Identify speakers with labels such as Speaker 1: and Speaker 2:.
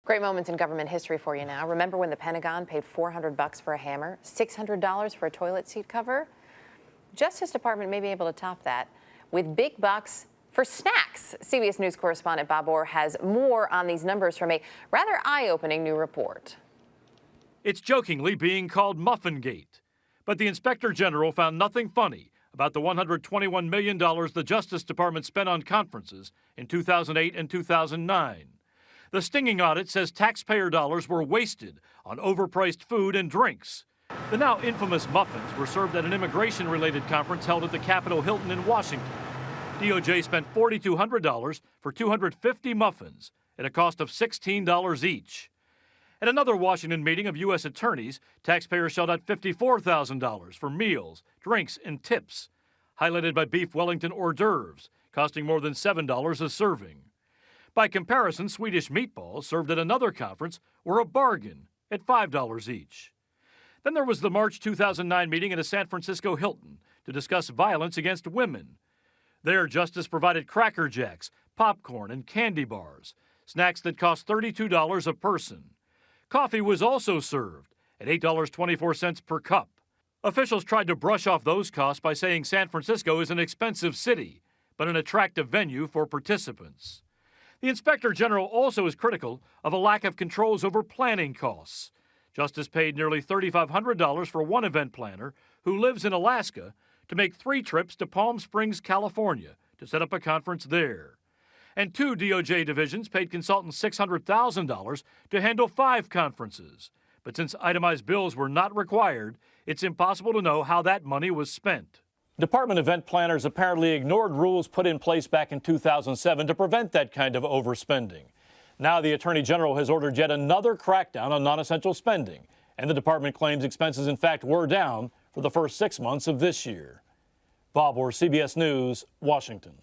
Speaker 1: Great moments in government history for you now. Remember when the Pentagon paid $400 for a hammer, $600 for a toilet seat cover? Justice Department may be able to top that with big bucks for snacks. CBS News correspondent Bob Orr has more on these numbers from a rather eye-opening new report.
Speaker 2: It's jokingly being called Muffingate, but the Inspector General found nothing funny about the $121 million the Justice Department spent on conferences in 2008 and 2009. The stinging audit says taxpayer dollars were wasted on overpriced food and drinks. The now infamous muffins were served at an immigration-related conference held at the Capitol Hilton in Washington. DOJ spent $4,200 for 250 muffins at a cost of $16 each. At another Washington meeting of U.S. attorneys, taxpayers shelled out $54,000 for meals, drinks, and tips, highlighted by beef Wellington hors d'oeuvres, costing more than $7 a serving. By comparison, Swedish meatballs served at another conference were a bargain at $5 each. Then there was the March 2009 meeting at a San Francisco Hilton to discuss violence against women. There, Justice provided Cracker Jacks, popcorn, and candy bars, snacks that cost $32 a person. Coffee was also served at $8.24 per cup. Officials tried to brush off those costs by saying San Francisco is an expensive city, but an attractive venue for participants. The Inspector General also is critical of a lack of controls over planning costs. Justice paid nearly $3,500 for one event planner who lives in Alaska to make 3 trips to Palm Springs, California, to set up a conference there. And 2 DOJ divisions paid consultants $600,000 to handle 5 conferences. But since itemized bills were not required, it's impossible to know how that money was spent. Department event planners apparently ignored rules put in place back in 2007 to prevent that kind of overspending. Now the Attorney General has ordered yet another crackdown on non-essential spending, and the department claims expenses in fact were down for the first 6 months of this year. Bob Orr, CBS News, Washington.